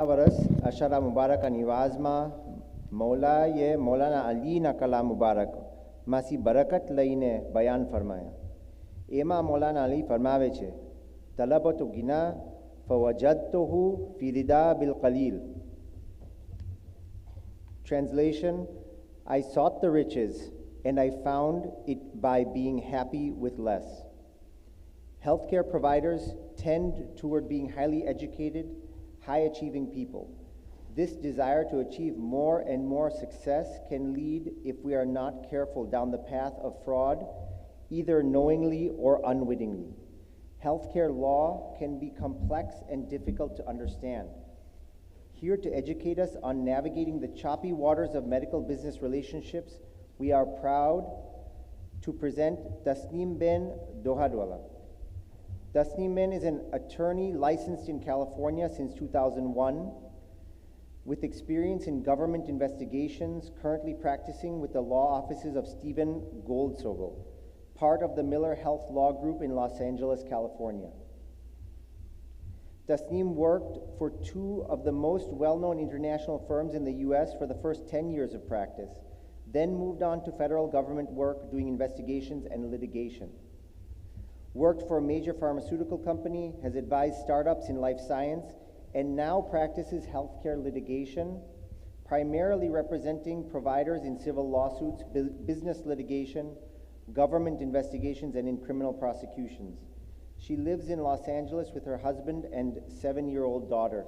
Waras Ashara Mubarak Anivazma Mola ye Molana Ali Nakala Mubarak Masi Barakat Laine Bayan Farmaya Ema Molana Ali Farmaveche Talabatu Gina Fawajadtuhu Firida Bil Qalil. Translation: I sought the riches and I found it by being happy with less. Healthcare providers tend toward being highly educated, high-achieving people. This desire to achieve more and more success can lead, if we are not careful, down the path of fraud, either knowingly or unwittingly. Healthcare law can be complex and difficult to understand. Here to educate us on navigating the choppy waters of medical business relationships, we are proud to present Tasneem bin Dohadwala. Tasneem bin is an attorney licensed in California since 2001, with experience in government investigations, currently practicing with the law offices of Stephen Goldsogel, part of the Miller Health Law Group in Los Angeles, California. Tasneem worked for two of the most well-known international firms in the U.S. for the first 10 years of practice, then moved on to federal government work doing investigations and litigation. Worked for a major pharmaceutical company, has advised startups in life science, and now practices healthcare litigation, primarily representing providers in civil lawsuits, business litigation, government investigations, and in criminal prosecutions. She lives in Los Angeles with her husband and 7-year-old daughter.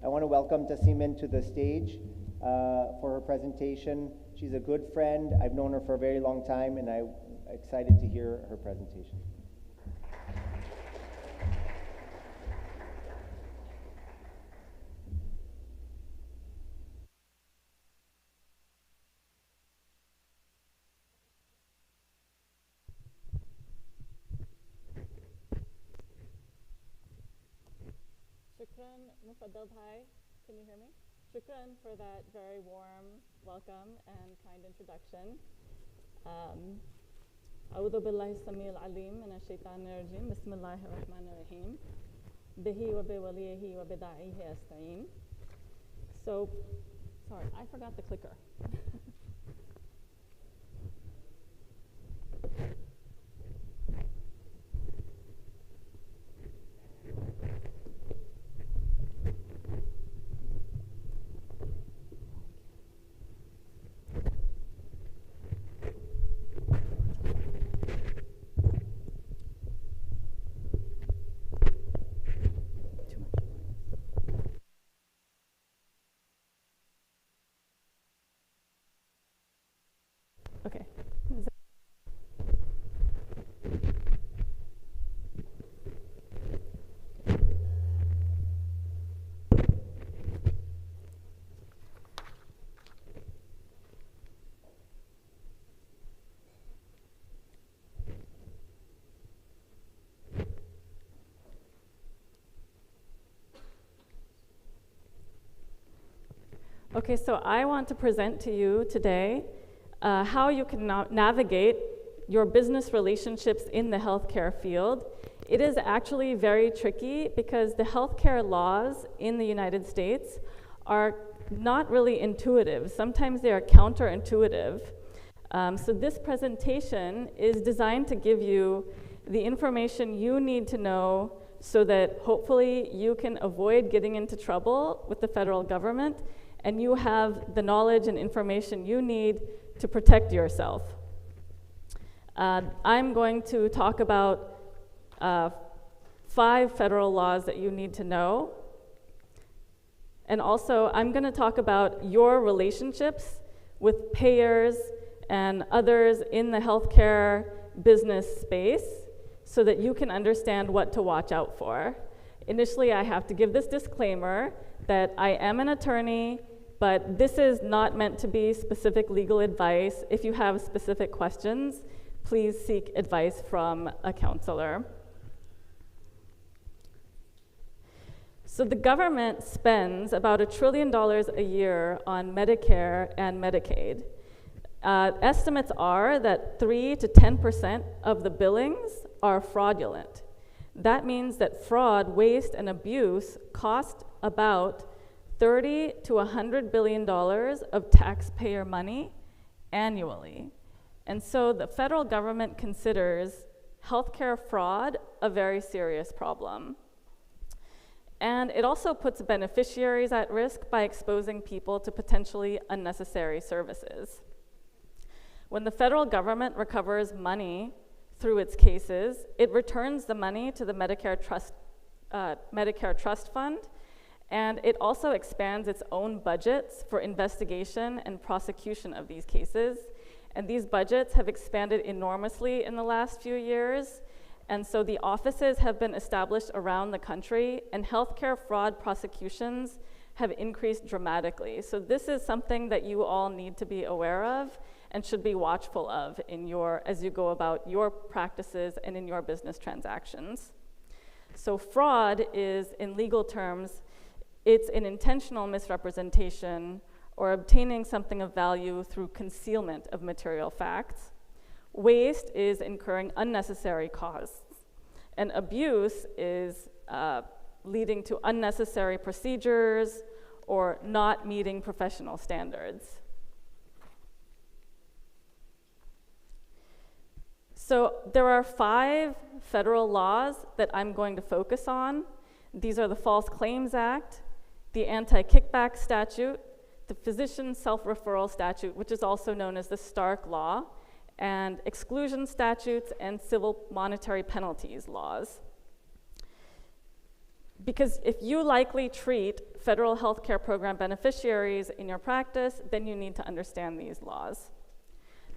I want to welcome Tasneem to the stage for her presentation. She's a good friend. I've known her for a very long time, and I'm excited to hear her presentation. Shukran, Mufaddal Bhai, can you hear me? Shukran for that very warm welcome and kind introduction. أعوذ بالله السميع العليم من الشيطان الرجيم بسم الله الرحمن الرحيم به وبوليه وبداعيه أستعين. So, sorry, I forgot the clicker. Okay. Okay, so I want to present to you today how you can navigate your business relationships in the healthcare field. It is actually very tricky because the healthcare laws in the United States are not really intuitive. Sometimes they are counterintuitive. So this presentation is designed to give you the information you need to know so that hopefully you can avoid getting into trouble with the federal government and you have the knowledge and information you need to protect yourself. I'm going to talk about 5 federal laws that you need to know. And also, I'm going to talk about your relationships with payers and others in the healthcare business space so that you can understand what to watch out for. Initially, I have to give this disclaimer that I am an attorney, but this is not meant to be specific legal advice. If you have specific questions, please seek advice from a counselor. So the government spends about $1 trillion a year on Medicare and Medicaid. Estimates are that 3 to 10% of the billings are fraudulent. That means that fraud, waste, and abuse cost about $30 to $100 billion of taxpayer money annually. And so the federal government considers healthcare fraud a very serious problem. And it also puts beneficiaries at risk by exposing people to potentially unnecessary services. When the federal government recovers money through its cases, it returns the money to the Medicare Trust Fund, and it also expands its own budgets for investigation and prosecution of these cases. And these budgets have expanded enormously in the last few years. And so the offices have been established around the country, and healthcare fraud prosecutions have increased dramatically. So this is something that you all need to be aware of and should be watchful of as you go about your practices and in your business transactions. So fraud is, in legal terms, it's an intentional misrepresentation or obtaining something of value through concealment of material facts. Waste is incurring unnecessary costs. And abuse is leading to unnecessary procedures or not meeting professional standards. So there are 5 federal laws that I'm going to focus on. These are the False Claims Act, the Anti-Kickback Statute, the Physician Self-Referral Statute, which is also known as the Stark Law, and Exclusion Statutes and Civil Monetary Penalties laws. Because if you likely treat federal health care program beneficiaries in your practice, then you need to understand these laws.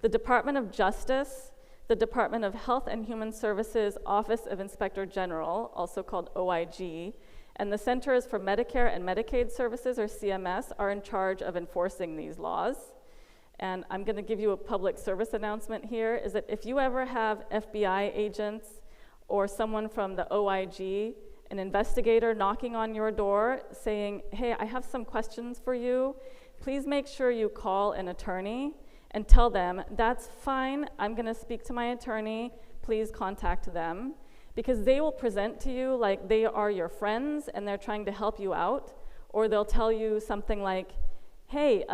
The Department of Justice, the Department of Health and Human Services Office of Inspector General, also called OIG, and the Centers for Medicare and Medicaid Services, or CMS, are in charge of enforcing these laws. And I'm going to give you a public service announcement here, is that if you ever have FBI agents or someone from the OIG, an investigator knocking on your door saying, hey, I have some questions for you, please make sure you call an attorney and tell them, that's fine, I'm going to speak to my attorney, please contact them. Because they will present to you like they are your friends and they're trying to help you out, or they'll tell you something like, hey,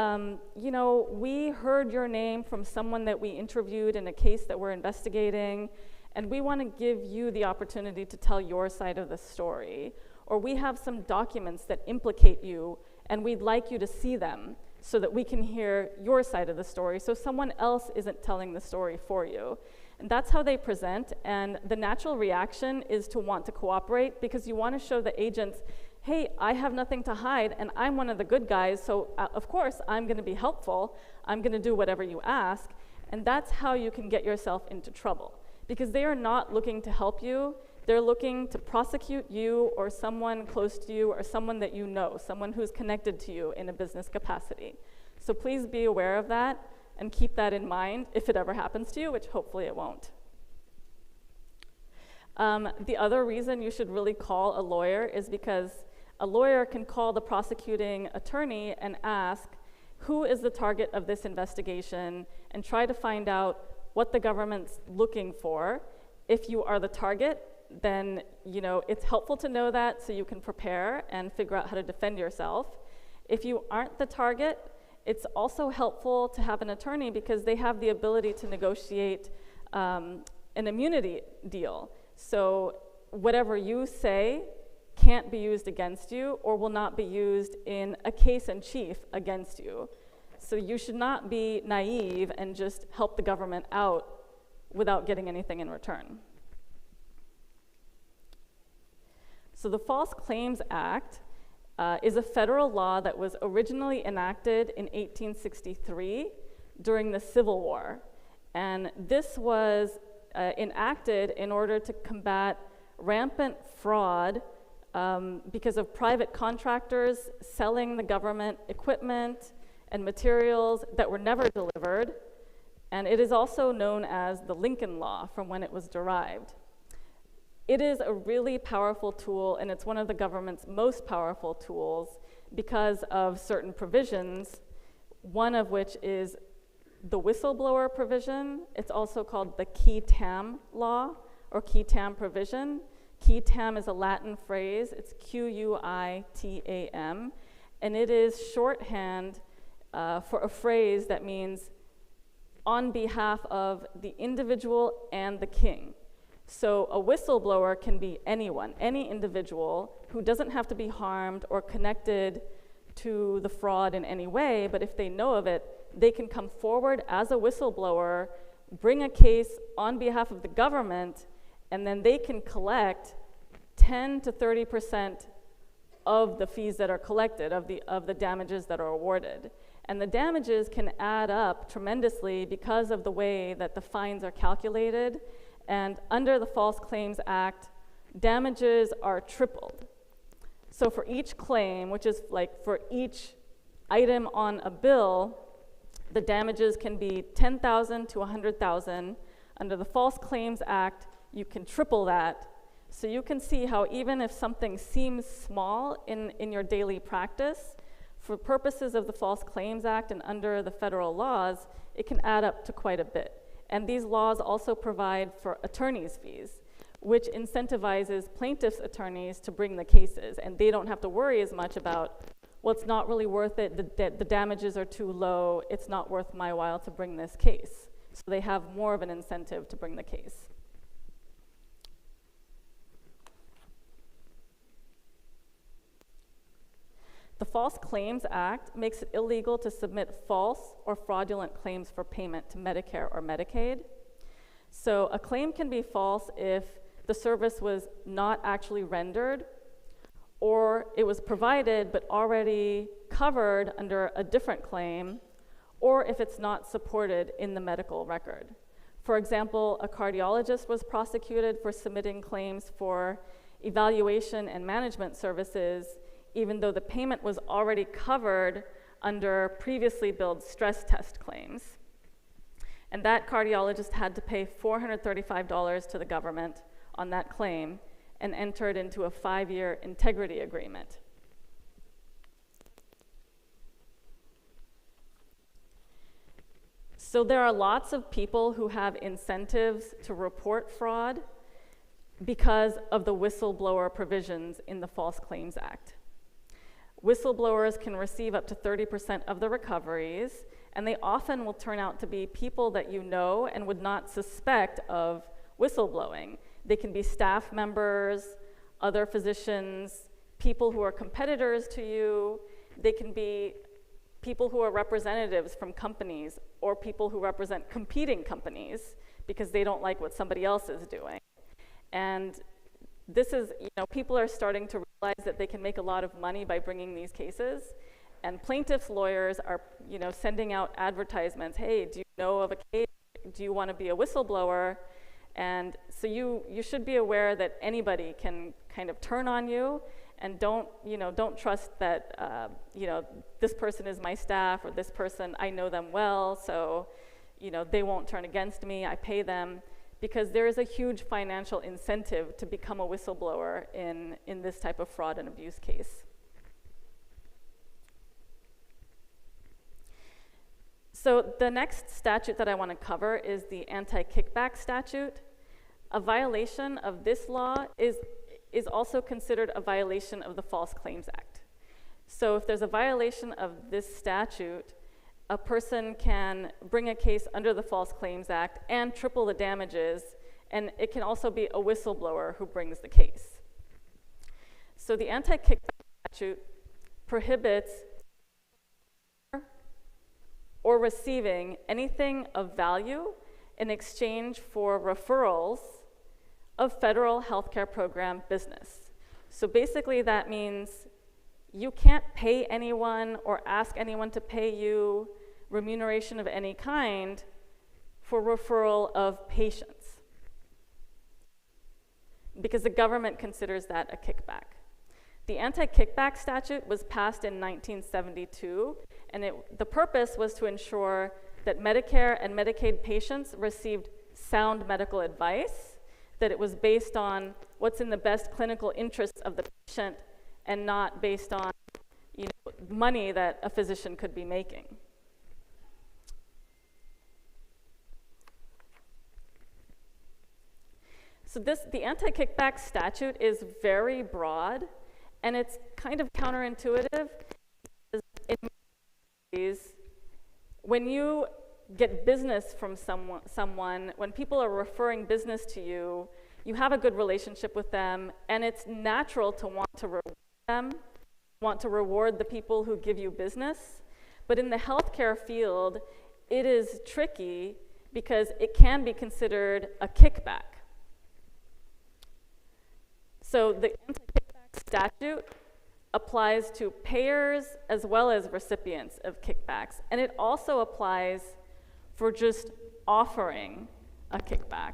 we heard your name from someone that we interviewed in a case that we're investigating, and we want to give you the opportunity to tell your side of the story. Or we have some documents that implicate you, and we'd like you to see them so that we can hear your side of the story, so someone else isn't telling the story for you. And that's how they present, and the natural reaction is to want to cooperate, because you want to show the agents, hey, I have nothing to hide, and I'm one of the good guys, so of course I'm going to be helpful. I'm going to do whatever you ask. And that's how you can get yourself into trouble, because they are not looking to help you. They're looking to prosecute you or someone close to you or someone that you know, someone who's connected to you in a business capacity. So please be aware of that and keep that in mind if it ever happens to you, which hopefully it won't. The other reason you should really call a lawyer is because a lawyer can call the prosecuting attorney and ask, who is the target of this investigation, and try to find out what the government's looking for. If you are the target, then it's helpful to know that so you can prepare and figure out how to defend yourself. If you aren't the target, it's also helpful to have an attorney because they have the ability to negotiate an immunity deal. So whatever you say can't be used against you or will not be used in a case in chief against you. So you should not be naive and just help the government out without getting anything in return. So the False Claims Act is a federal law that was originally enacted in 1863 during the Civil War. And this was enacted in order to combat rampant fraud because of private contractors selling the government equipment and materials that were never delivered. And it is also known as the Lincoln Law from when it was derived. It is a really powerful tool, and it's one of the government's most powerful tools because of certain provisions, one of which is the Whistleblower Provision. It's also called the qui tam law or qui tam provision. Qui tam is a Latin phrase. It's Q-U-I-T-A-M. and it is shorthand for a phrase that means on behalf of the individual and the king. So a whistleblower can be anyone, any individual who doesn't have to be harmed or connected to the fraud in any way, but if they know of it, they can come forward as a whistleblower, bring a case on behalf of the government, and then they can collect 10 to 30% of the fees that are collected, of the damages that are awarded. And the damages can add up tremendously because of the way that the fines are calculated. And under the False Claims Act, damages are tripled. So for each claim, which is like for each item on a bill, the damages can be $10,000 to $100,000. Under the False Claims Act, you can triple that. So you can see how even if something seems small in your daily practice, for purposes of the False Claims Act and under the federal laws, it can add up to quite a bit. And these laws also provide for attorneys' fees, which incentivizes plaintiffs' attorneys to bring the cases, and they don't have to worry as much about, well, it's not really worth it, the damages are too low, it's not worth my while to bring this case. So they have more of an incentive to bring the case. The False Claims Act makes it illegal to submit false or fraudulent claims for payment to Medicare or Medicaid. So a claim can be false if the service was not actually rendered, or it was provided but already covered under a different claim, or if it's not supported in the medical record. For example, a cardiologist was prosecuted for submitting claims for evaluation and management services even though the payment was already covered under previously billed stress test claims. And that cardiologist had to pay $435 to the government on that claim and entered into a 5-year integrity agreement. So there are lots of people who have incentives to report fraud because of the whistleblower provisions in the False Claims Act. Whistleblowers can receive up to 30% of the recoveries, and they often will turn out to be people that you know and would not suspect of whistleblowing. They can be staff members, other physicians, people who are competitors to you. They can be people who are representatives from companies or people who represent competing companies because they don't like what somebody else is doing. And this is, people are starting to realize that they can make a lot of money by bringing these cases. And plaintiffs' lawyers are, sending out advertisements. Hey, do you know of a case? Do you want to be a whistleblower? And so you should be aware that anybody can kind of turn on you, and don't trust that, this person is my staff or this person, I know them well, so, they won't turn against me, I pay them. Because there is a huge financial incentive to become a whistleblower in this type of fraud and abuse case. So the next statute that I want to cover is the Anti-Kickback Statute. A violation of this law is also considered a violation of the False Claims Act. So if there's a violation of this statute, a person can bring a case under the False Claims Act and triple the damages, and it can also be a whistleblower who brings the case. So the Anti-Kickback Statute prohibits or receiving anything of value in exchange for referrals of federal healthcare program business. So basically that means you can't pay anyone or ask anyone to pay you remuneration of any kind for referral of patients, because the government considers that a kickback. The Anti-Kickback Statute was passed in 1972, and the purpose was to ensure that Medicare and Medicaid patients received sound medical advice, that it was based on what's in the best clinical interests of the patient and not based on money that a physician could be making. So the Anti-Kickback Statute is very broad, and it's kind of counterintuitive. is when you get business from someone, when people are referring business to you, you have a good relationship with them, and it's natural to want to reward them, want to reward the people who give you business. But in the healthcare field, it is tricky because it can be considered a kickback. So the Anti-Kickback Statute applies to payers as well as recipients of kickbacks, and it also applies for just offering a kickback.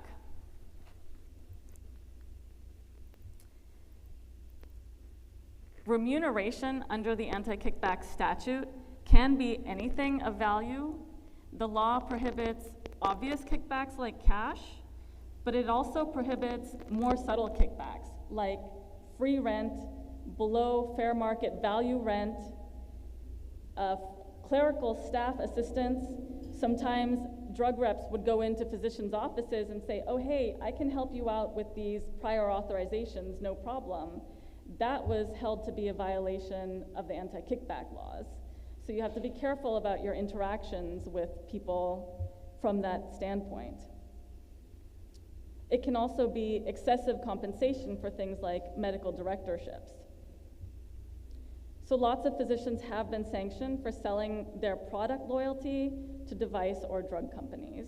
Remuneration under the Anti-Kickback Statute can be anything of value. The law prohibits obvious kickbacks like cash, but it also prohibits more subtle kickbacks like free rent, below fair market value rent, clerical staff assistance. Sometimes drug reps would go into physicians' offices and say, oh, hey, I can help you out with these prior authorizations, no problem. That was held to be a violation of the anti-kickback laws. So you have to be careful about your interactions with people from that standpoint. It can also be excessive compensation for things like medical directorships. So lots of physicians have been sanctioned for selling their product loyalty to device or drug companies.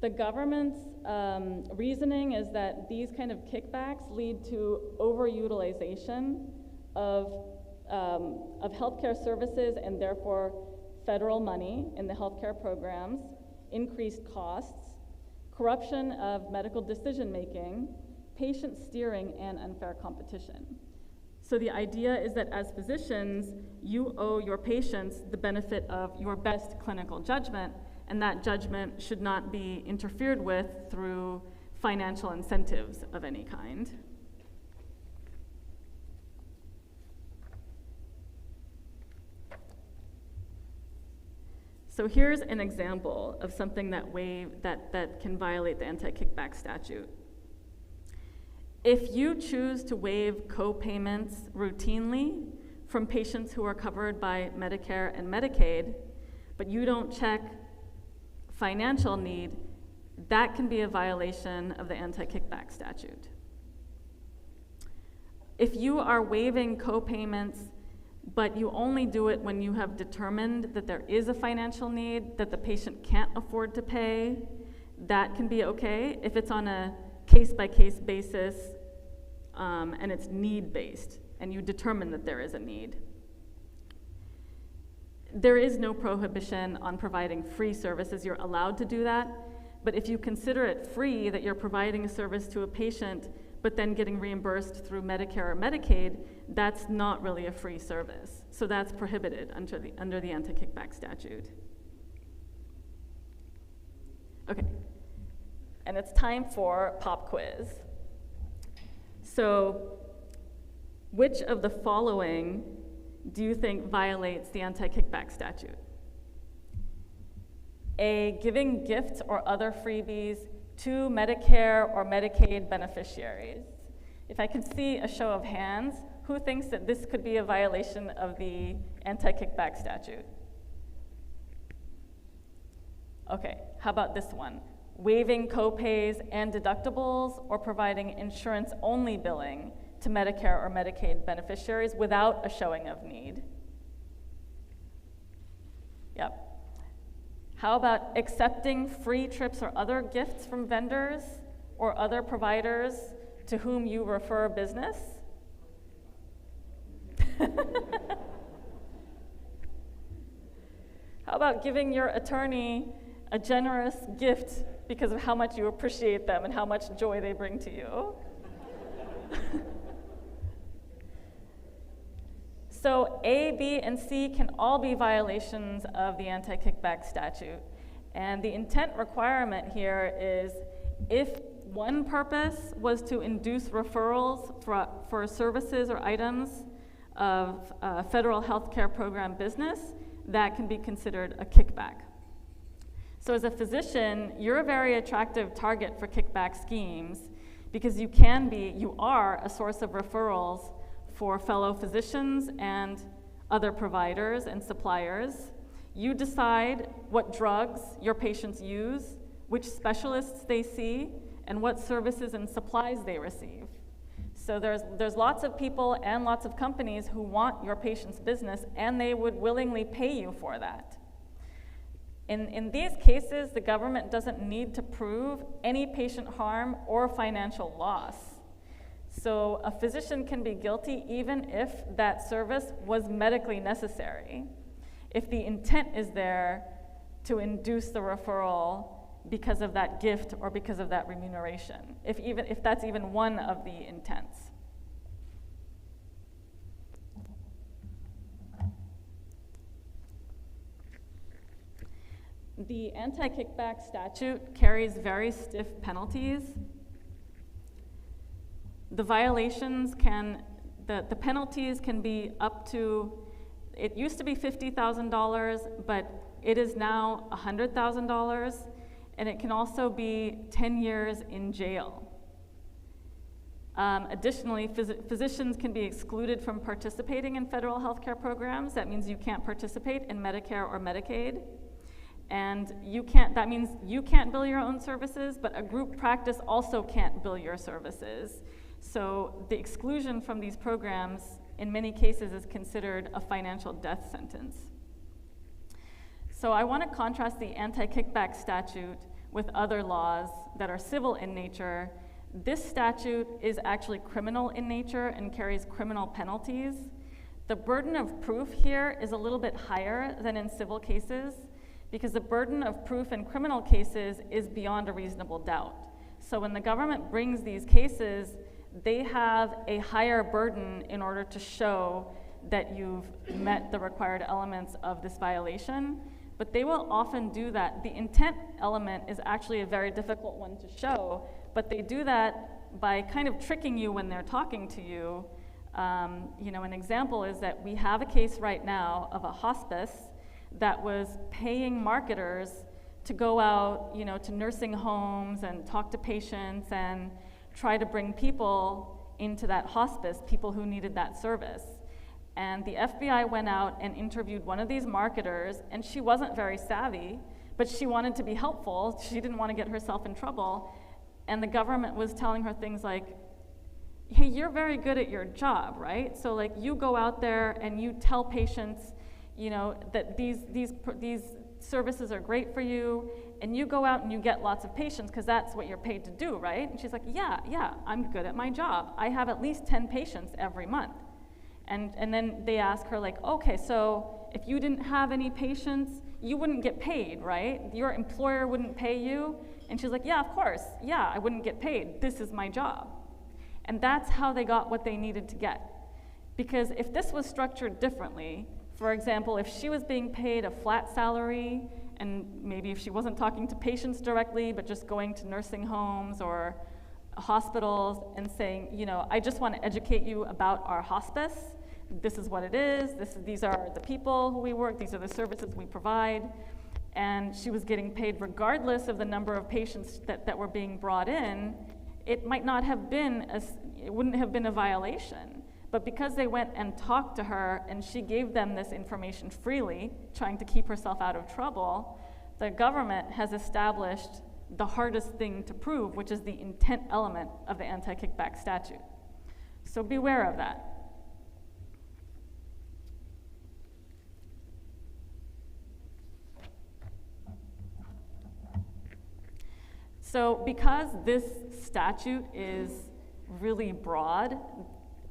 The government's reasoning is that these kind of kickbacks lead to overutilization of healthcare services and therefore federal money in the healthcare programs, increased costs, corruption of medical decision-making, patient steering, and unfair competition. So the idea is that as physicians, you owe your patients the benefit of your best clinical judgment, and that judgment should not be interfered with through financial incentives of any kind. So here's an example of something that can violate the Anti-Kickback Statute. If you choose to waive co-payments routinely from patients who are covered by Medicare and Medicaid, but you don't check financial need, that can be a violation of the Anti-Kickback Statute. If you are waiving co-payments, but you only do it when you have determined that there is a financial need that the patient can't afford to pay, that can be okay if it's on a case-by-case basis and it's need-based, and you determine that there is a need. There is no prohibition on providing free services. You're allowed to do that, but if you consider it free that you're providing a service to a patient but then getting reimbursed through Medicare or Medicaid, that's not really a free service. So that's prohibited under the Anti-Kickback Statute. Okay, and it's time for pop quiz. So which of the following do you think violates the Anti-Kickback Statute? A, giving gifts or other freebies to Medicare or Medicaid beneficiaries. If I could see a show of hands, who thinks that this could be a violation of the Anti-Kickback Statute? Okay, how about this one? Waiving co-pays and deductibles or providing insurance-only billing to Medicare or Medicaid beneficiaries without a showing of need. Yep. How about accepting free trips or other gifts from vendors or other providers to whom you refer business? How about giving your attorney a generous gift because of how much you appreciate them and how much joy they bring to you? So A, B, and C can all be violations of the Anti-Kickback Statute. And the intent requirement here is if one purpose was to induce referrals for services or items of federal healthcare program business, that can be considered a kickback. So as a physician, you're a very attractive target for kickback schemes because you are a source of referrals for fellow physicians and other providers and suppliers. You decide what drugs your patients use, which specialists they see, and what services and supplies they receive. So there's lots of people and lots of companies who want your patient's business, and they would willingly pay you for that. In these cases, the government doesn't need to prove any patient harm or financial loss. So a physician can be guilty even if that service was medically necessary, if the intent is there to induce the referral because of that gift or because of that remuneration, if that's even one of the intents. The Anti-Kickback Statute carries very stiff penalties. The violations the penalties can be up to, it used to be $50,000, but it is now $100,000, and it can also be 10 years in jail. Additionally, physicians can be excluded from participating in federal health care programs. That means you can't participate in Medicare or Medicaid. And that means you can't bill your own services, but a group practice also can't bill your services. So the exclusion from these programs, in many cases, is considered a financial death sentence. So I want to contrast the Anti-Kickback Statute with other laws that are civil in nature. This statute is actually criminal in nature and carries criminal penalties. The burden of proof here is a little bit higher than in civil cases, because the burden of proof in criminal cases is beyond a reasonable doubt. So when the government brings these cases, they have a higher burden in order to show that you've met the required elements of this violation, but they will often do that. The intent element is actually a very difficult one to show, but they do that by kind of tricking you when they're talking to you. An example is that we have a case right now of a hospice that was paying marketers to go out, to nursing homes and talk to patients and try to bring people into that hospice, people who needed that service. And the FBI went out and interviewed one of these marketers, and she wasn't very savvy, but she wanted to be helpful. She didn't want to get herself in trouble. And the government was telling her things like, hey, you're very good at your job, right? So like you go out there and you tell patients, that these services are great for you, and you go out and you get lots of patients because that's what you're paid to do, right? And she's like, yeah, I'm good at my job. I have at least 10 patients every month. And then they ask her like, okay, so if you didn't have any patients, you wouldn't get paid, right? Your employer wouldn't pay you? And she's like, yeah, of course. Yeah, I wouldn't get paid. This is my job. And that's how they got what they needed to get. Because if this was structured differently, for example, if she was being paid a flat salary, and maybe if she wasn't talking to patients directly, but just going to nursing homes or hospitals and saying, I just want to educate you about our hospice. This is what it is. These are the people who we work. These are the services we provide. And she was getting paid regardless of the number of patients that were being brought in. It might not have been, it wouldn't have been a violation. But because they went and talked to her and she gave them this information freely, trying to keep herself out of trouble, the government has established the hardest thing to prove, which is the intent element of the Anti-Kickback Statute. So beware of that. So because this statute is really broad,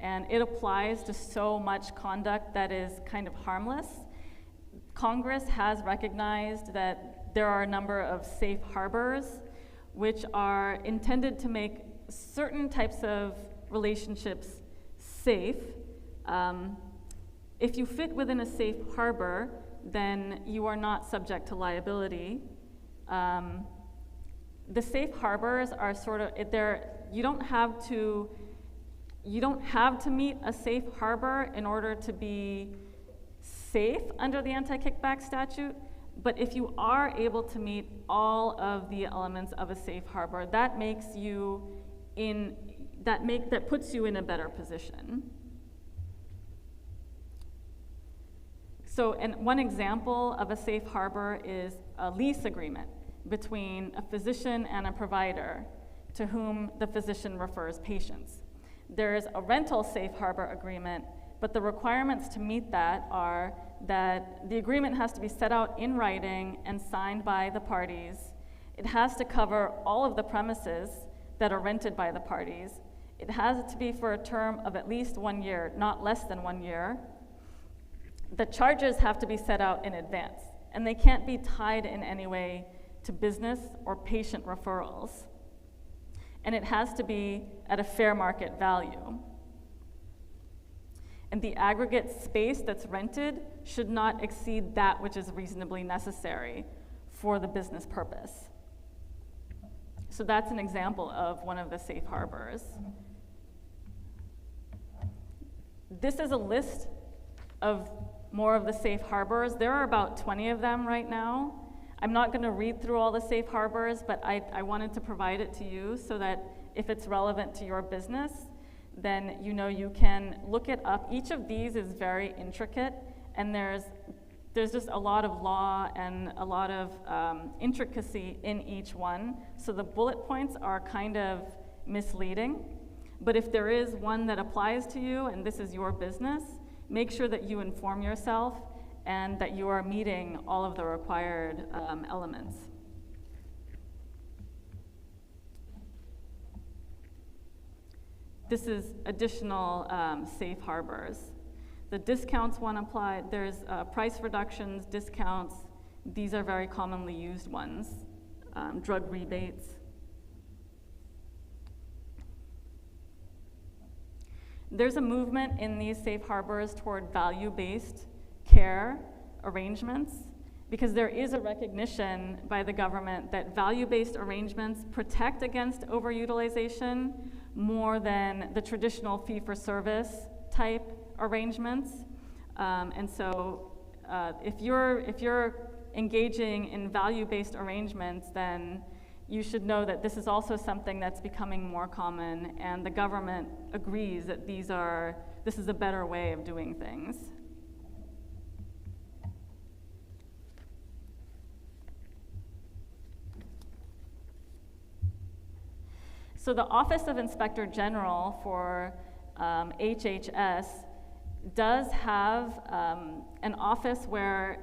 and it applies to so much conduct that is kind of harmless, Congress has recognized that there are a number of safe harbors which are intended to make certain types of relationships safe. If you fit within a safe harbor, then you are not subject to liability. The safe harbors are you don't have to meet a safe harbor in order to be safe under the Anti-Kickback Statute, but if you are able to meet all of the elements of a safe harbor, that makes you that puts you in a better position. So, and one example of a safe harbor is a lease agreement between a physician and a provider to whom the physician refers patients. There is a rental safe harbor agreement, but the requirements to meet that are that the agreement has to be set out in writing and signed by the parties. It has to cover all of the premises that are rented by the parties. It has to be for a term of at least 1 year, not less than 1 year. The charges have to be set out in advance, and they can't be tied in any way to business or patient referrals. And it has to be at a fair market value. And the aggregate space that's rented should not exceed that which is reasonably necessary for the business purpose. So that's an example of one of the safe harbors. This is a list of more of the safe harbors. There are about 20 of them right now. I'm not going to read through all the safe harbors, but I wanted to provide it to you so that if it's relevant to your business, then you know you can look it up. Each of these is very intricate, and there's just a lot of law and a lot of intricacy in each one. So the bullet points are kind of misleading. But if there is one that applies to you and this is your business, make sure that you inform yourself and that you are meeting all of the required elements. This is additional safe harbors. The discounts one applied, there's price reductions, discounts. These are very commonly used ones. Drug rebates. There's a movement in these safe harbors toward value-based care arrangements because there is a recognition by the government that value-based arrangements protect against overutilization more than the traditional fee-for-service type arrangements. And so if you're engaging in value-based arrangements, then you should know that this is also something that's becoming more common, and the government agrees that this is a better way of doing things. So the Office of Inspector General for HHS does have an office where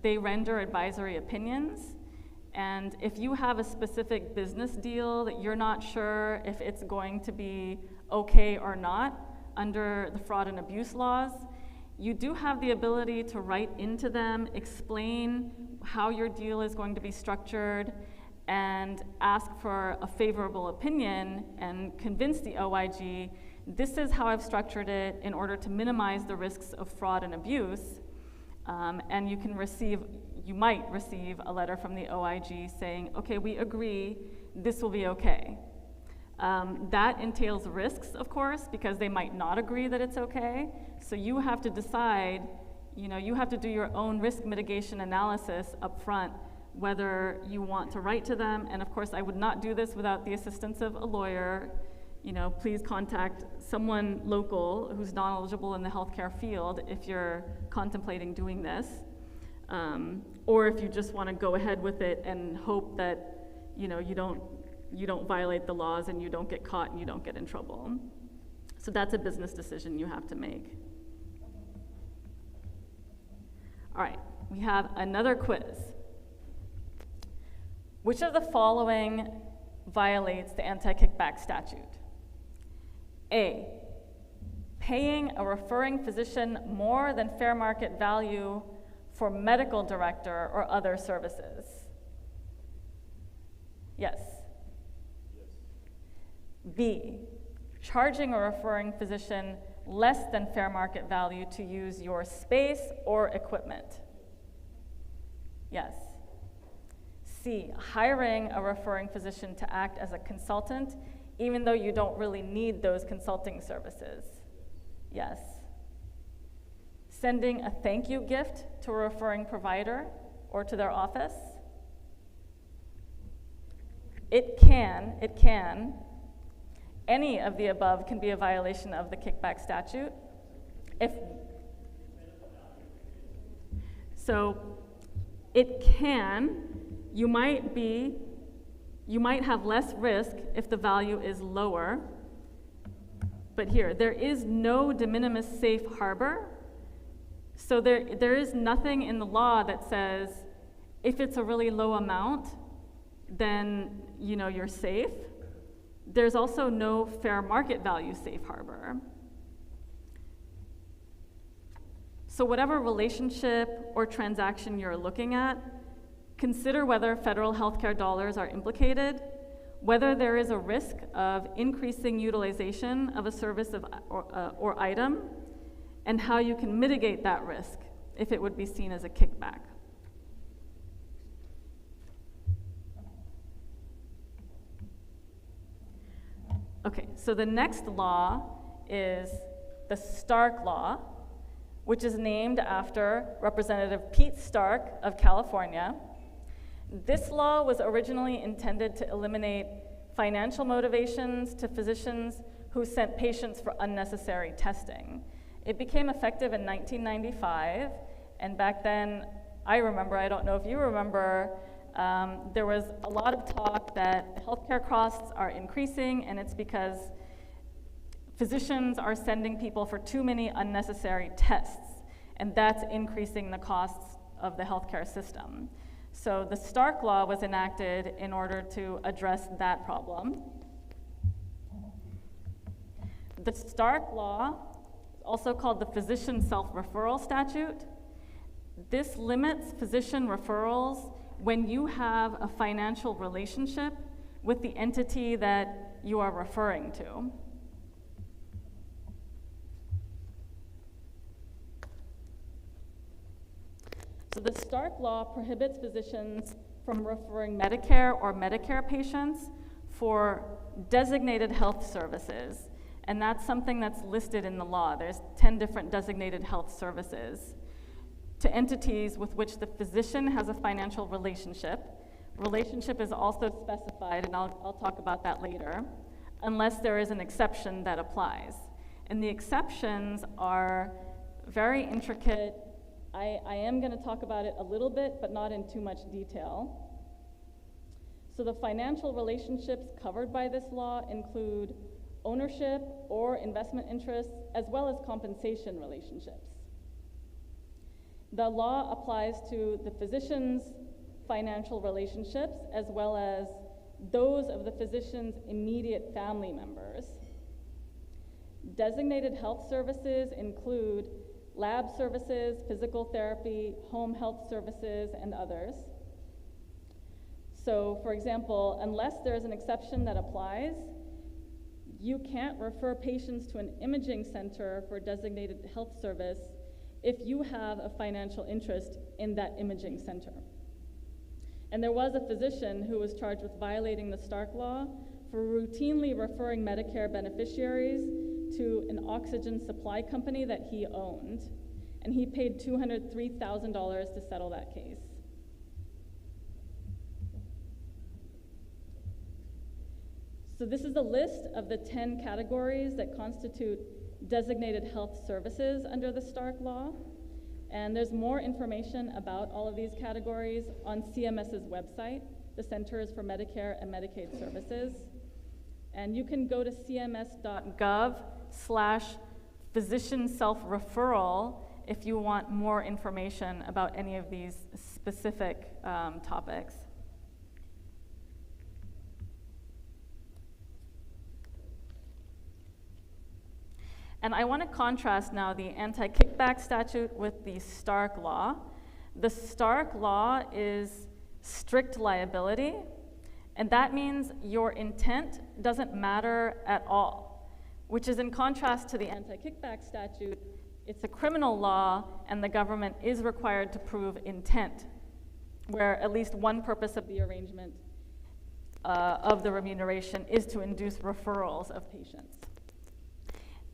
they render advisory opinions. And if you have a specific business deal that you're not sure if it's going to be okay or not under the fraud and abuse laws, you do have the ability to write into them, explain how your deal is going to be structured, and ask for a favorable opinion and convince the OIG, this is how I've structured it in order to minimize the risks of fraud and abuse. And you might receive a letter from the OIG saying, okay, we agree, this will be okay. That entails risks, of course, because they might not agree that it's okay. So you have to decide, you have to do your own risk mitigation analysis up front, whether you want to write to them. And of course, I would not do this without the assistance of a lawyer. Please contact someone local who's knowledgeable in the healthcare field if you're contemplating doing this. Or if you just want to go ahead with it and hope that you don't violate the laws and you don't get caught and you don't get in trouble. So that's a business decision you have to make. All right, we have another quiz. Which of the following violates the Anti-Kickback Statute? A, paying a referring physician more than fair market value for medical director or other services. Yes. B, charging a referring physician less than fair market value to use your space or equipment. Yes. C, hiring a referring physician to act as a consultant even though you don't really need those consulting services. Yes. Sending a thank you gift to a referring provider or to their office. It can. any of the above can be a violation of the kickback statute. So it can, you might have less risk if the value is lower, but here, there is no de minimis safe harbor. So there is nothing in the law that says if it's a really low amount, then you're safe. There's also no fair market value safe harbor. So whatever relationship or transaction you're looking at, consider whether federal healthcare dollars are implicated, whether there is a risk of increasing utilization of a service or item, and how you can mitigate that risk if it would be seen as a kickback. Okay, so the next law is the Stark Law, which is named after Representative Pete Stark of California. This law was originally intended to eliminate financial motivations to physicians who sent patients for unnecessary testing. It became effective in 1995, and back then, I remember, I don't know if you remember, there was a lot of talk that healthcare costs are increasing, and it's because physicians are sending people for too many unnecessary tests, and that's increasing the costs of the healthcare system. So the Stark Law was enacted in order to address that problem. The Stark Law, also called the Physician Self-Referral Statute, this limits physician referrals when you have a financial relationship with the entity that you are referring to. So the Stark Law prohibits physicians from referring Medicare or Medicare patients for designated health services. And that's something that's listed in the law. There's 10 different designated health services to entities with which the physician has a financial relationship. Relationship is also specified, and I'll talk about that later, unless there is an exception that applies. And the exceptions are very intricate. I am going to talk about it a little bit, but not in too much detail. So the financial relationships covered by this law include ownership or investment interests, as well as compensation relationships. The law applies to the physician's financial relationships, as well as those of the physician's immediate family members. Designated health services include lab services, physical therapy, home health services, and others. So, for example, unless there is an exception that applies, you can't refer patients to an imaging center for a designated health service if you have a financial interest in that imaging center. And there was a physician who was charged with violating the Stark Law for routinely referring Medicare beneficiaries to an oxygen supply company that he owned, and he paid $203,000 to settle that case. So this is a list of the 10 categories that constitute designated health services under the Stark Law, and there's more information about all of these categories on CMS's website, the Centers for Medicare and Medicaid Services. And you can go to cms.gov/physician self-referral if you want more information about any of these specific topics. And I want to contrast now the Anti-Kickback Statute with the Stark Law. The Stark Law is strict liability, and that means your intent doesn't matter at all, which is in contrast to the Anti-Kickback Statute. It's a criminal law, and the government is required to prove intent, where at least one purpose of the arrangement of the remuneration is to induce referrals of patients.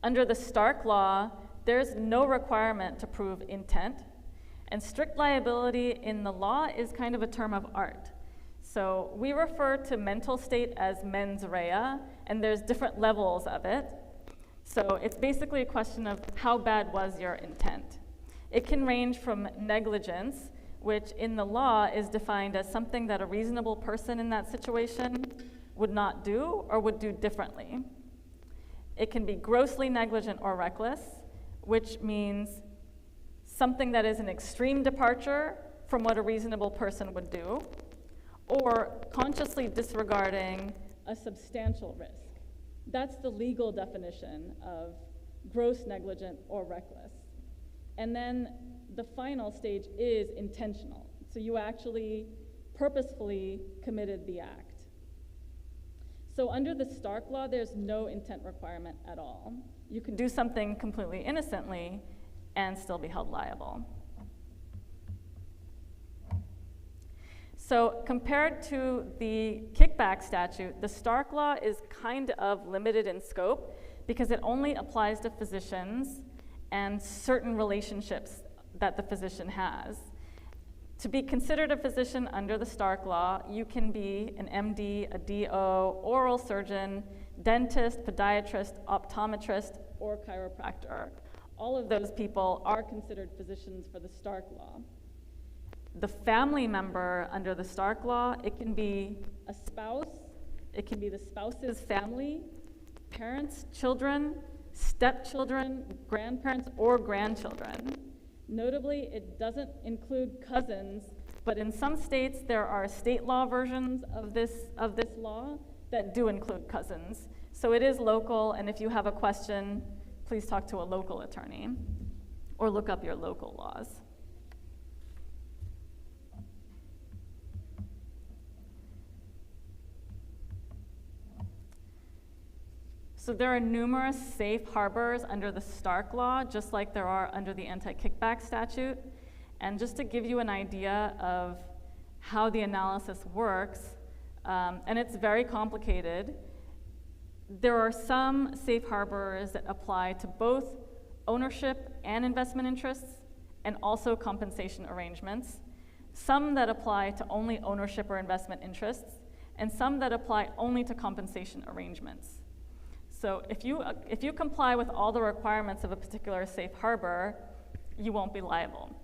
Under the Stark Law, there's no requirement to prove intent, and strict liability in the law is kind of a term of art. So we refer to mental state as mens rea, and there's different levels of it. So it's basically a question of how bad was your intent. It can range from negligence, which in the law is defined as something that a reasonable person in that situation would not do or would do differently. It can be grossly negligent or reckless, which means something that is an extreme departure from what a reasonable person would do, or consciously disregarding a substantial risk. That's the legal definition of gross negligent or reckless. And then the final stage is intentional. So you actually purposefully committed the act. So under the Stark law, there's no intent requirement at all. You can do something completely innocently and still be held liable. So compared to the kickback statute, the Stark law is kind of limited in scope because it only applies to physicians and certain relationships that the physician has. To be considered a physician under the Stark law, you can be an MD, a DO, oral surgeon, dentist, podiatrist, optometrist, or chiropractor. All of those people are considered physicians for the Stark law. The family member under the Stark law, it can be a spouse, it can be the spouse's family, parents, children, stepchildren, grandparents, or grandchildren. Notably, it doesn't include cousins, but in some states there are state law versions of this law that do include cousins. So it is local, and if you have a question, please talk to a local attorney or look up your local laws. So there are numerous safe harbors under the Stark law, just like there are under the Anti-Kickback Statute. And just to give you an idea of how the analysis works, and it's very complicated, there are some safe harbors that apply to both ownership and investment interests, and also compensation arrangements, some that apply to only ownership or investment interests, and some that apply only to compensation arrangements. So if you comply with all the requirements of a particular safe harbor, you won't be liable.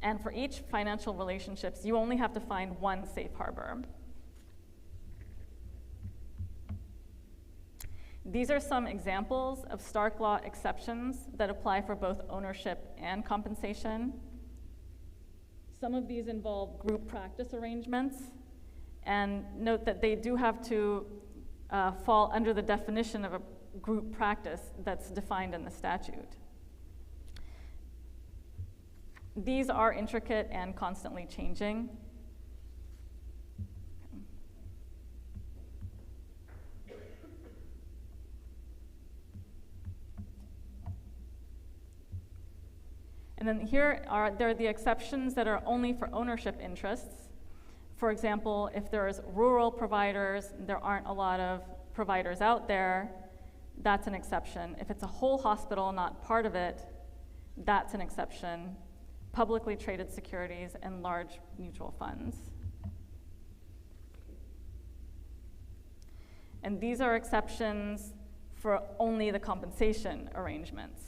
And for each financial relationships, you only have to find one safe harbor. These are some examples of Stark law exceptions that apply for both ownership and compensation. Some of these involve group practice arrangements, and note that they do have to fall under the definition of a group practice that's defined in the statute. These are intricate and constantly changing. And then there are the exceptions that are only for ownership interests. For example, if there's rural providers, there aren't a lot of providers out there, that's an exception. If it's a whole hospital, not part of it, that's an exception. Publicly traded securities and large mutual funds. And these are exceptions for only the compensation arrangements.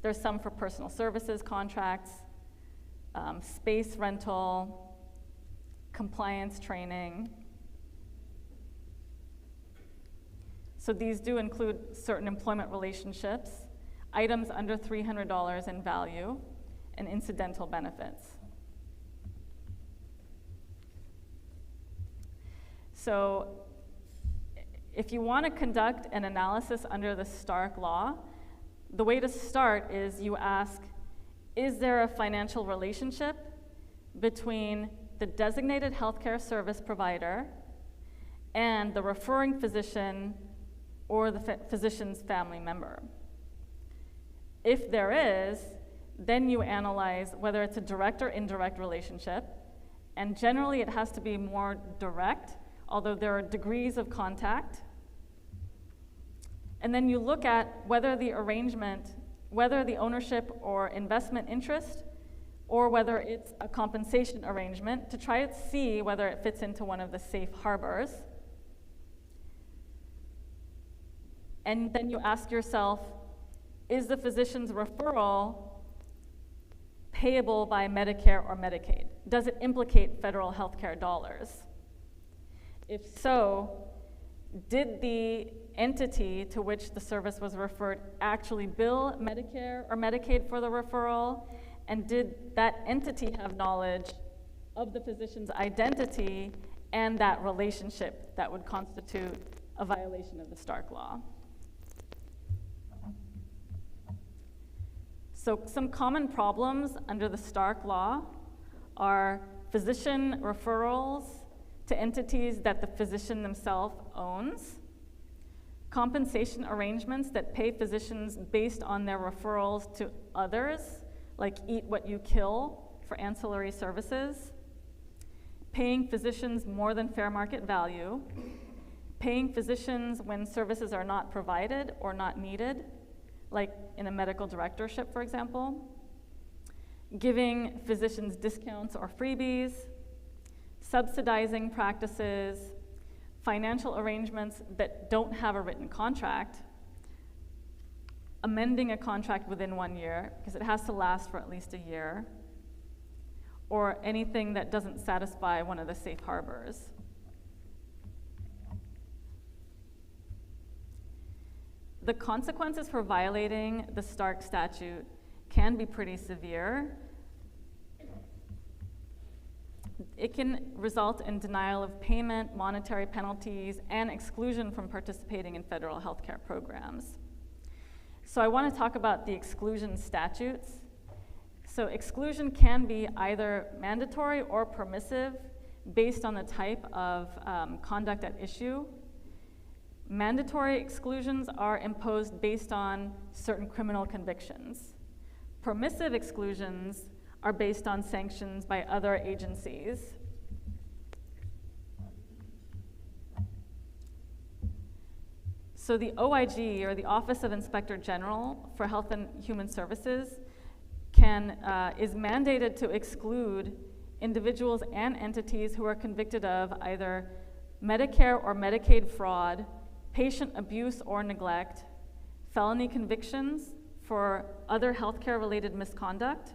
There's some for personal services contracts, space rental, compliance training. So these do include certain employment relationships, items under $300 in value, and incidental benefits. So if you want to conduct an analysis under the Stark law, the way to start is you ask, is there a financial relationship between the designated healthcare service provider and the referring physician or the physician's family member? If there is, then you analyze whether it's a direct or indirect relationship, and generally it has to be more direct, although there are degrees of contact. And then you look at whether the arrangement, whether the ownership or investment interest or whether it's a compensation arrangement to try to see whether it fits into one of the safe harbors. And then you ask yourself, is the physician's referral payable by Medicare or Medicaid? Does it implicate federal healthcare dollars? If so, did the entity to which the service was referred actually bill Medicare or Medicaid for the referral? And did that entity have knowledge of the physician's identity and that relationship that would constitute a violation of the Stark Law? So some common problems under the Stark Law are physician referrals to entities that the physician themselves owns, compensation arrangements that pay physicians based on their referrals to others, like Eat What You Kill for ancillary services, paying physicians more than fair market value, paying physicians when services are not provided or not needed, like in a medical directorship, for example, giving physicians discounts or freebies, subsidizing practices, financial arrangements that don't have a written contract, amending a contract within 1 year, because it has to last for at least a year, or anything that doesn't satisfy one of the safe harbors. The consequences for violating the Stark statute can be pretty severe. It can result in denial of payment, monetary penalties, and exclusion from participating in federal healthcare programs. So I want to talk about the exclusion statutes. So exclusion can be either mandatory or permissive based on the type of conduct at issue. Mandatory exclusions are imposed based on certain criminal convictions. Permissive exclusions are based on sanctions by other agencies. So the OIG, or the Office of Inspector General for Health and Human Services, is mandated to exclude individuals and entities who are convicted of either Medicare or Medicaid fraud, patient abuse or neglect, felony convictions for other healthcare-related misconduct,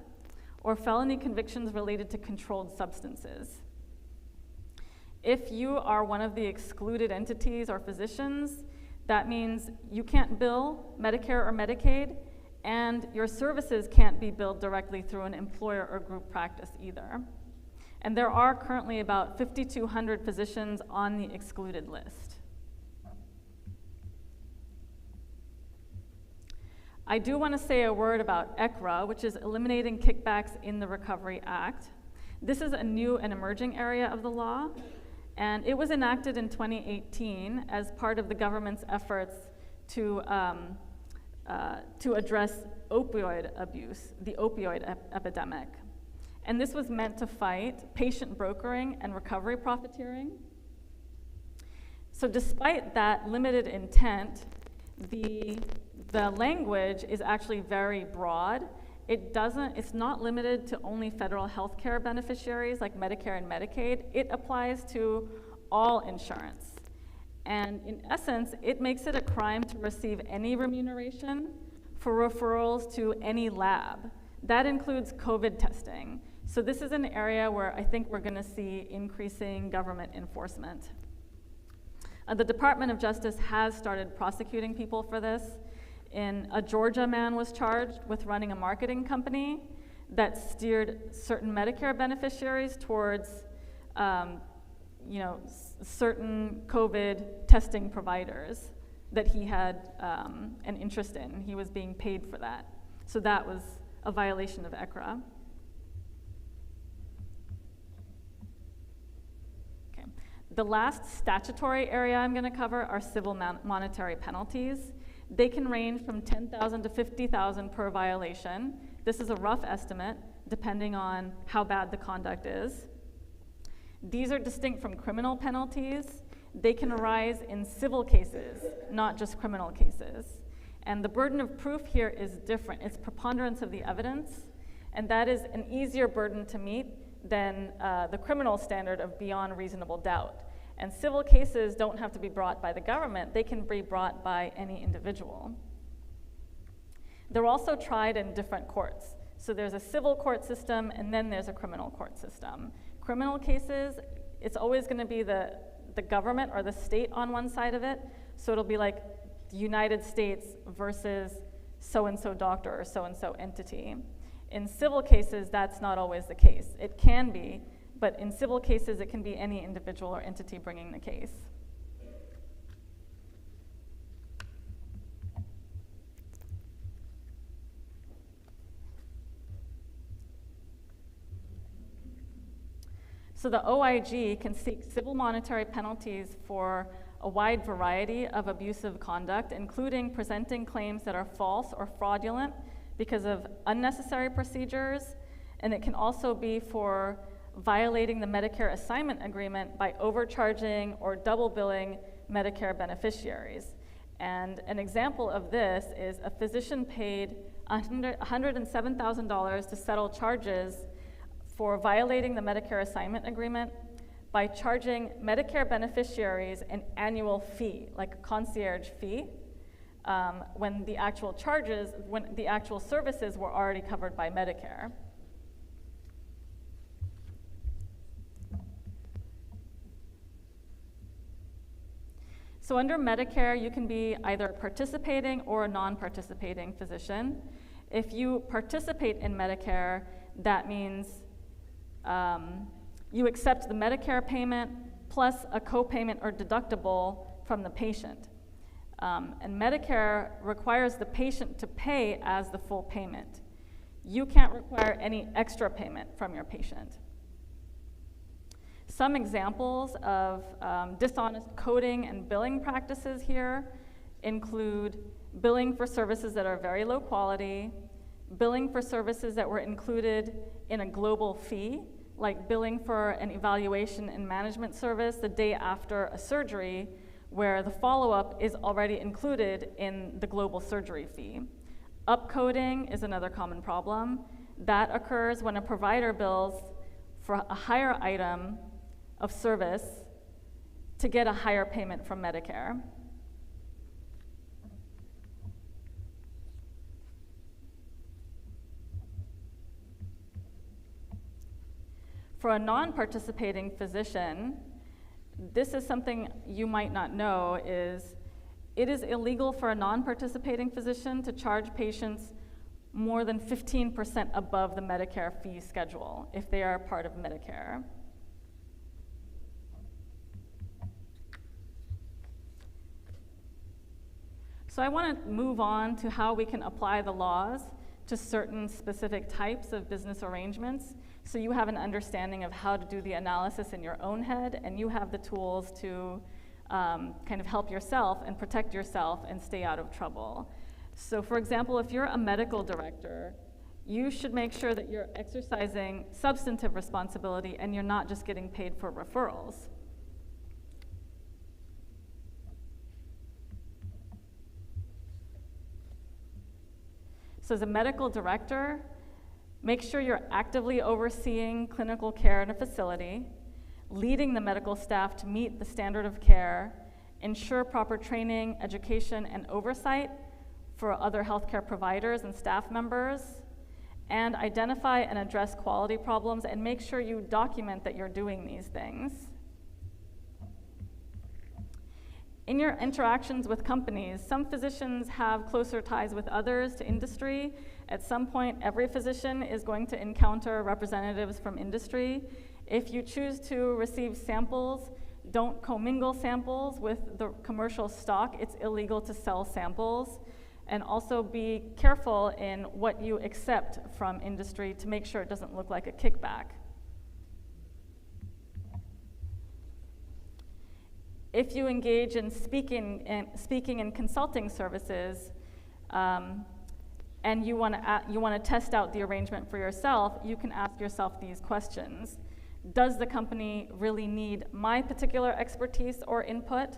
or felony convictions related to controlled substances. If you are one of the excluded entities or physicians, that means you can't bill Medicare or Medicaid, and your services can't be billed directly through an employer or group practice either. And there are currently about 5,200 physicians on the excluded list. I do want to say a word about ECRA, which is Eliminating Kickbacks in the Recovery Act. This is a new and emerging area of the law, and it was enacted in 2018 as part of the government's efforts to address opioid abuse, the opioid epidemic. And this was meant to fight patient brokering and recovery profiteering. So despite that limited intent, the language is actually very broad. It's not limited to only federal health care beneficiaries like Medicare and Medicaid. It applies to all insurance. And in essence, it makes it a crime to receive any remuneration for referrals to any lab. That includes COVID testing. So this is an area where I think we're going to see increasing government enforcement. The Department of Justice has started prosecuting people for this. A Georgia man was charged with running a marketing company that steered certain Medicare beneficiaries towards certain COVID testing providers that he had an interest in. He was being paid for that. So that was a violation of ECRA. Okay. The last statutory area I'm going to cover are civil monetary penalties. They can range from $10,000 to $50,000 per violation. This is a rough estimate, depending on how bad the conduct is. These are distinct from criminal penalties. They can arise in civil cases, not just criminal cases. And the burden of proof here is different. It's preponderance of the evidence. And that is an easier burden to meet than the criminal standard of beyond reasonable doubt. And civil cases don't have to be brought by the government, they can be brought by any individual. They're also tried in different courts. So there's a civil court system, and then there's a criminal court system. Criminal cases, it's always going to be the government or the state on one side of it. So it'll be like the United States versus so-and-so doctor or so-and-so entity. In civil cases, that's not always the case. It can be, but in civil cases, it can be any individual or entity bringing the case. So the OIG can seek civil monetary penalties for a wide variety of abusive conduct, including presenting claims that are false or fraudulent because of unnecessary procedures, and it can also be for violating the Medicare assignment agreement by overcharging or double billing Medicare beneficiaries. And an example of this is a physician paid $107,000 to settle charges for violating the Medicare assignment agreement by charging Medicare beneficiaries an annual fee, like a concierge fee, when the actual services were already covered by Medicare. So under Medicare, you can be either a participating or a non-participating physician. If you participate in Medicare, that means you accept the Medicare payment plus a co-payment or deductible from the patient. And Medicare requires the patient to pay as the full payment. You can't require any extra payment from your patient. Some examples of dishonest coding and billing practices here include billing for services that are very low quality, billing for services that were included in a global fee, like billing for an evaluation and management service the day after a surgery, where the follow-up is already included in the global surgery fee. Upcoding is another common problem. That occurs when a provider bills for a higher item of service to get a higher payment from Medicare. For a non-participating physician, this is something you might not know, is it is illegal for a non-participating physician to charge patients more than 15% above the Medicare fee schedule if they are part of Medicare. So I want to move on to how we can apply the laws to certain specific types of business arrangements, so you have an understanding of how to do the analysis in your own head, and you have the tools to kind of help yourself and protect yourself and stay out of trouble. So for example, if you're a medical director, you should make sure that you're exercising substantive responsibility and you're not just getting paid for referrals. So as a medical director, make sure you're actively overseeing clinical care in a facility, leading the medical staff to meet the standard of care, ensure proper training, education, and oversight for other healthcare providers and staff members, and identify and address quality problems, and make sure you document that you're doing these things. In your interactions with companies, some physicians have closer ties with others to industry. At some point, every physician is going to encounter representatives from industry. If you choose to receive samples, don't commingle samples with the commercial stock. It's illegal to sell samples. And also be careful in what you accept from industry to make sure it doesn't look like a kickback. If you engage in speaking and consulting services, and you want to test out the arrangement for yourself, you can ask yourself these questions. Does the company really need my particular expertise or input?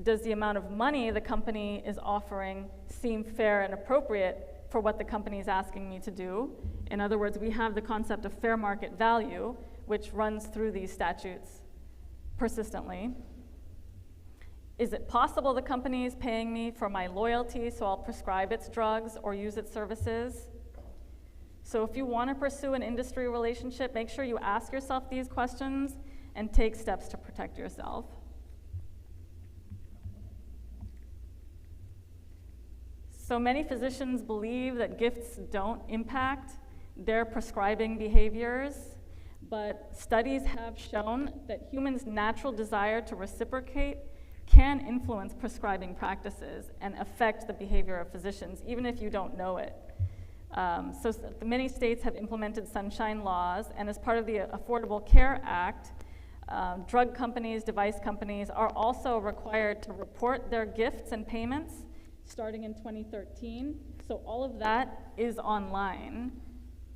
Does the amount of money the company is offering seem fair and appropriate for what the company is asking me to do. In other words, we have the concept of fair market value, which runs through these statutes persistently. Is it possible the company is paying me for my loyalty, so I'll prescribe its drugs or use its services? So if you want to pursue an industry relationship, make sure you ask yourself these questions and take steps to protect yourself. So many physicians believe that gifts don't impact their prescribing behaviors, but studies have shown that humans' natural desire to reciprocate can influence prescribing practices and affect the behavior of physicians, even if you don't know it. So many states have implemented sunshine laws, and as part of the Affordable Care Act, drug companies, device companies are also required to report their gifts and payments starting in 2013. So all of that is online.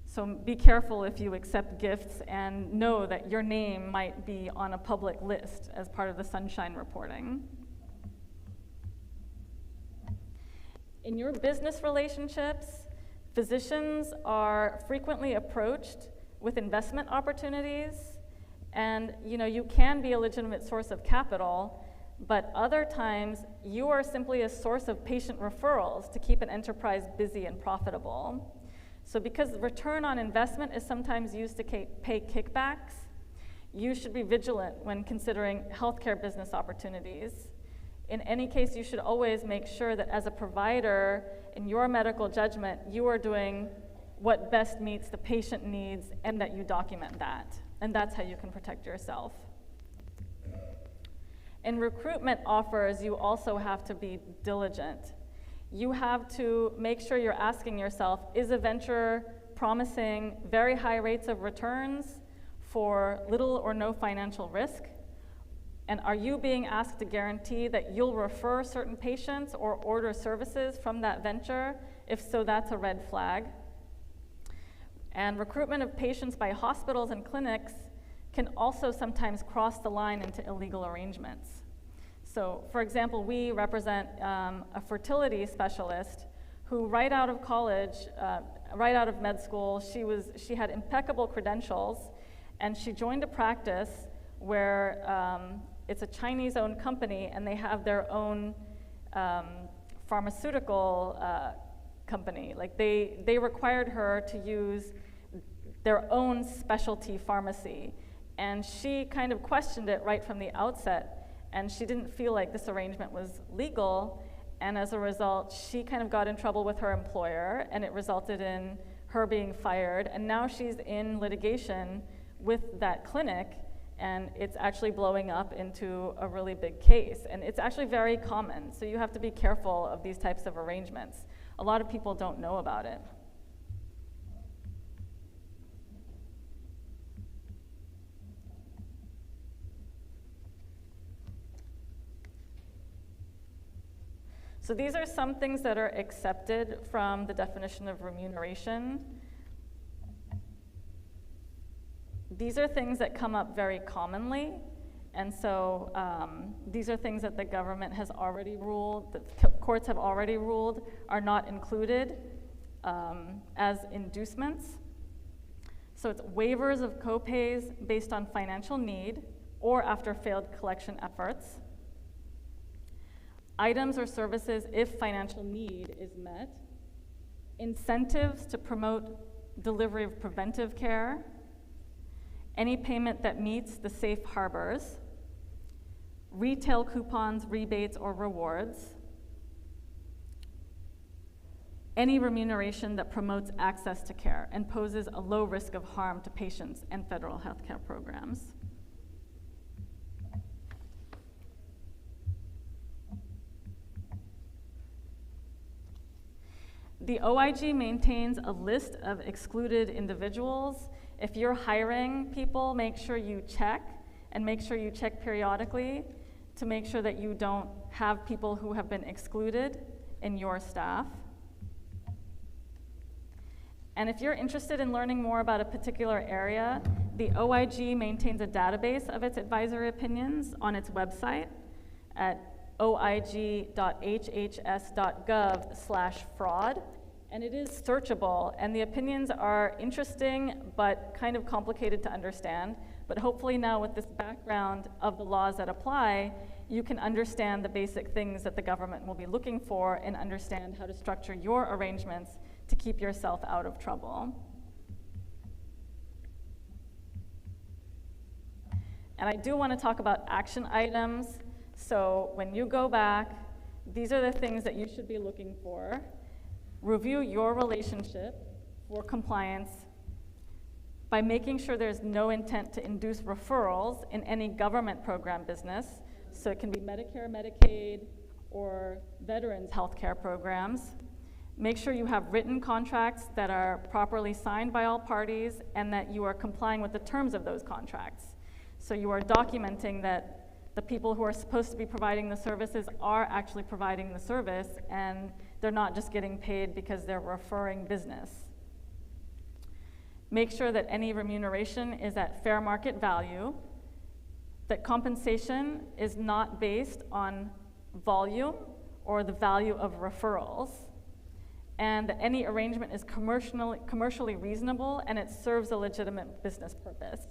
So be careful if you accept gifts and know that your name might be on a public list as part of the sunshine reporting. In your business relationships, physicians are frequently approached with investment opportunities, and you can be a legitimate source of capital, but other times you are simply a source of patient referrals to keep an enterprise busy and profitable. So because return on investment is sometimes used to pay kickbacks, you should be vigilant when considering healthcare business opportunities. In any case, you should always make sure that as a provider, in your medical judgment, you are doing what best meets the patient needs and that you document that. And that's how you can protect yourself. In recruitment offers, you also have to be diligent. You have to make sure you're asking yourself, is a venture promising very high rates of returns for little or no financial risk? And are you being asked to guarantee that you'll refer certain patients or order services from that venture? If so, that's a red flag. And recruitment of patients by hospitals and clinics can also sometimes cross the line into illegal arrangements. So, for example, we represent a fertility specialist who right out of college, right out of med school, she had impeccable credentials, and she joined a practice where it's a Chinese-owned company, and they have their own pharmaceutical company. Like they required her to use their own specialty pharmacy, and she kind of questioned it right from the outset, and she didn't feel like this arrangement was legal, and as a result, she kind of got in trouble with her employer, and it resulted in her being fired, and now she's in litigation with that clinic, and it's actually blowing up into a really big case, and it's actually very common, so you have to be careful of these types of arrangements. A lot of people don't know about it. So these are some things that are accepted from the definition of remuneration. These are things that come up very commonly, and so these are things that the government has already ruled, that courts have already ruled are not included as inducements. So it's waivers of co-pays based on financial need or after failed collection efforts. Items or services if financial need is met. Incentives to promote delivery of preventive care. Any payment that meets the safe harbors. Retail coupons, rebates, or rewards. Any remuneration that promotes access to care and poses a low risk of harm to patients and federal health care programs. The OIG maintains a list of excluded individuals. If you're hiring people, make sure you check, and make sure you check periodically to make sure that you don't have people who have been excluded in your staff. And if you're interested in learning more about a particular area, the OIG maintains a database of its advisory opinions on its website at oig.hhs.gov/fraud, And it is searchable, and the opinions are interesting, but kind of complicated to understand. But hopefully now with this background of the laws that apply, you can understand the basic things that the government will be looking for and understand how to structure your arrangements to keep yourself out of trouble. And I do want to talk about action items. So when you go back, these are the things that you should be looking for. Review your relationship for compliance by making sure there's no intent to induce referrals in any government program business. So it can be Medicare, Medicaid, or veterans healthcare programs. Make sure you have written contracts that are properly signed by all parties and that you are complying with the terms of those contracts. So you are documenting that the people who are supposed to be providing the services are actually providing the service, and they're not just getting paid because they're referring business. Make sure that any remuneration is at fair market value, that compensation is not based on volume or the value of referrals, and that any arrangement is commercially reasonable and it serves a legitimate business purpose.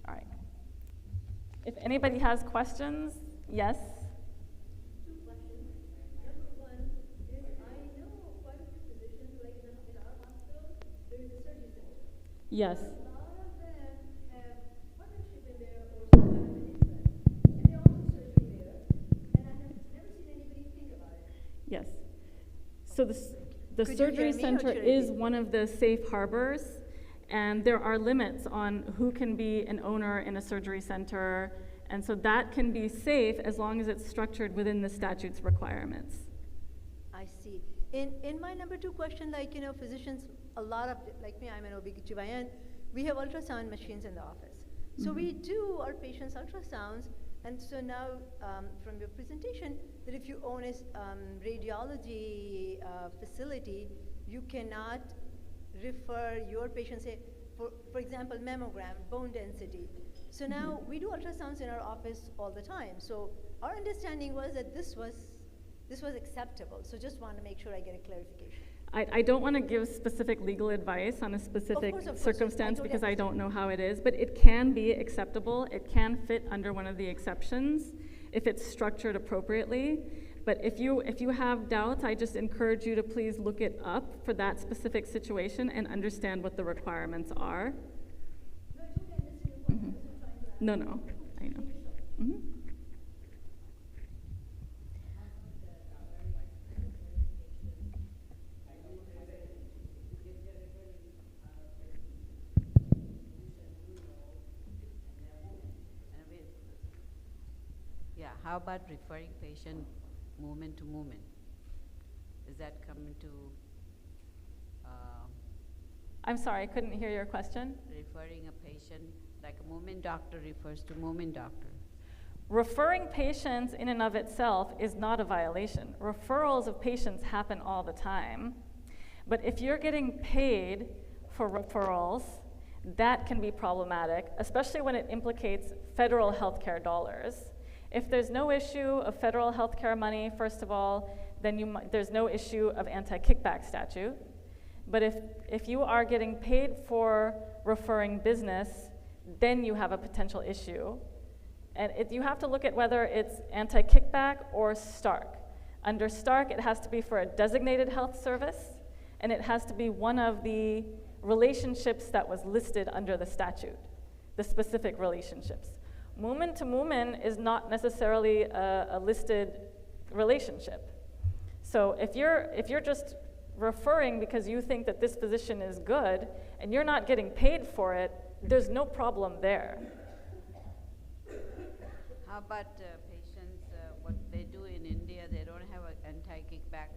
All right. If anybody has questions, yes? Two questions. Number one is, I know quite a few physicians, like in our hospital, there is a surgery center. Yes. A lot of them have partnership in there or some kind of an interest. And they all do surgery there. And I have never seen anybody think about it. Yes. So the Could you surgery hear me or center should I is repeat? one of the safe harbors, and there are limits on who can be an owner in a surgery center, and so that can be safe as long as it's structured within the statute's requirements. I see. In my number two question, like, physicians, a lot of, like me, I'm an OB/GYN, we have ultrasound machines in the office. So we do our patients' ultrasounds, and so now from your presentation, that if you own a radiology facility, you cannot refer your patients, say, for example, mammogram, bone density. So now we do ultrasounds in our office all the time. So our understanding was that this was acceptable. So just want to make sure I get a clarification. I don't want to give specific legal advice on a specific Of course, circumstance I totally because I don't understand. know how it is, but it can be acceptable. It can fit under one of the exceptions if it's structured appropriately. But if you have doubts, I just encourage you to please look it up for that specific situation and understand what the requirements are. No, it's okay. I'm listening to your point. I wasn't trying to ask. No, I know. Mhm. Yeah, how about referring patient movement to movement? Is that coming to I'm sorry, I couldn't hear your question. referring a patient, like a movement doctor refers to movement doctor? Referring patients in and of itself is not a violation. Referrals of patients happen all the time. But if you're getting paid for referrals, that can be problematic, especially when it implicates federal healthcare dollars. If there's no issue of federal healthcare money, first of all, then there's no issue of anti-kickback statute. But if you are getting paid for referring business, then you have a potential issue. And you have to look at whether it's anti-kickback or Stark. Under Stark, it has to be for a designated health service, and it has to be one of the relationships that was listed under the statute, the specific relationships. Movement to movement is not necessarily a listed relationship. So if you're just referring because you think that this physician is good and you're not getting paid for it, there's no problem there. How about patients, what they do in India, they don't have an anti-kickback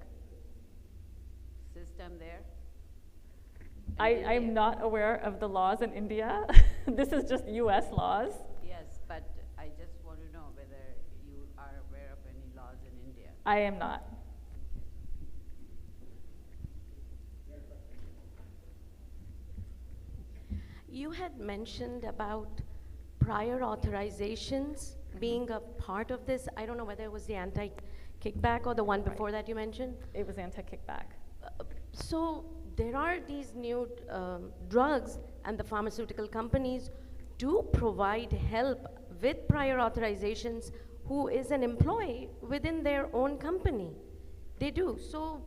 system there? I'm not aware of the laws in India. This is just US laws. Yes, but I just want to know whether you are aware of any laws in India. I am not. You had mentioned about prior authorizations being a part of this. I don't know whether it was the anti-kickback or the one before that you mentioned. It was anti-kickback. So there are these new drugs, and the pharmaceutical companies do provide help with prior authorizations who is an employee within their own company. They do. So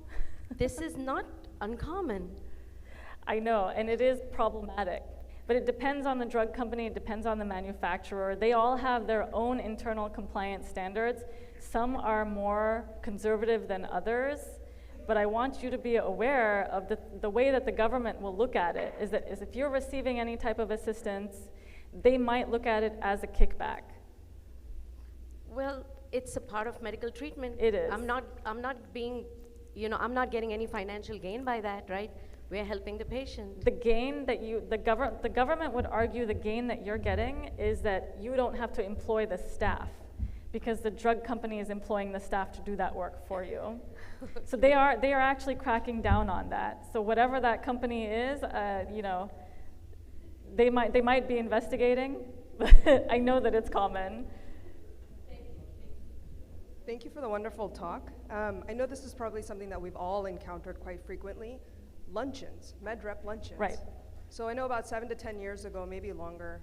this is not uncommon. I know, and it is problematic. But it depends on the drug company, it depends on the manufacturer. They all have their own internal compliance standards. Some are more conservative than others. But I want you to be aware of the way that the government will look at it is if you're receiving any type of assistance, they might look at it as a kickback. Well, it's a part of medical treatment. It is. I'm not being, I'm not getting any financial gain by that, right? We're helping the patient. The gain that the government would argue the gain that you're getting is that you don't have to employ the staff because the drug company is employing the staff to do that work for you. So they are actually cracking down on that. So whatever that company is, they might be investigating, but I know that it's common. Thank you for the wonderful talk. I know this is probably something that we've all encountered quite frequently. Luncheons, MedRep luncheons. Right. So I know about 7 to 10 years ago, maybe longer,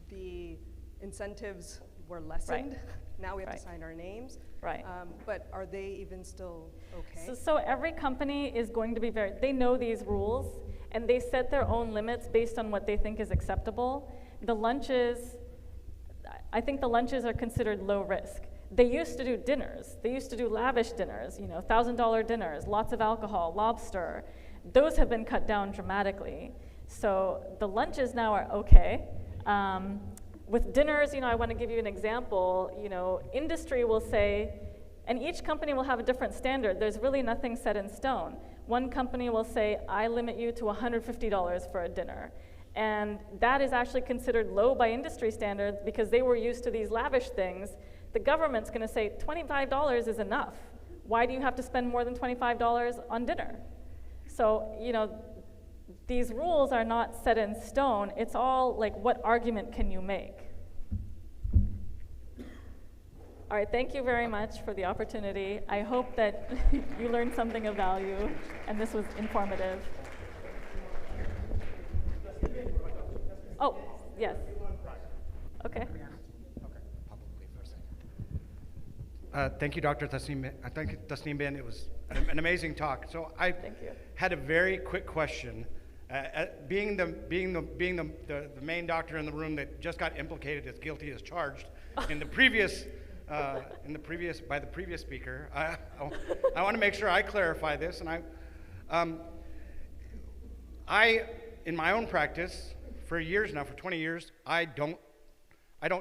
the incentives were lessened. Right. Now we have Right. to sign our names. Right. But are they even still okay? So every company is going to be they know these rules, and they set their own limits based on what they think is acceptable. The lunches, I think the lunches are considered low risk. They used to do dinners. They used to do lavish dinners, $1,000 dinners, lots of alcohol, lobster. Those have been cut down dramatically. So the lunches now are okay. With dinners, I want to give you an example. Industry will say, and each company will have a different standard. There's really nothing set in stone. One company will say, I limit you to $150 for a dinner. And that is actually considered low by industry standards because they were used to these lavish things. The government's going to say $25 is enough. Why do you have to spend more than $25 on dinner? So, these rules are not set in stone. It's all like, what argument can you make? All right, thank you very much for the opportunity. I hope that you learned something of value and this was informative. Oh, yes. Okay. Thank you, Dr. Tasneem. Thank you, Tasneem Ben. It was an amazing talk. So I had a very quick question. Being the main doctor in the room that just got implicated as guilty as charged in the previous by the previous speaker, I want to make sure I clarify this. And I in my own practice for years now, for 20 years, I don't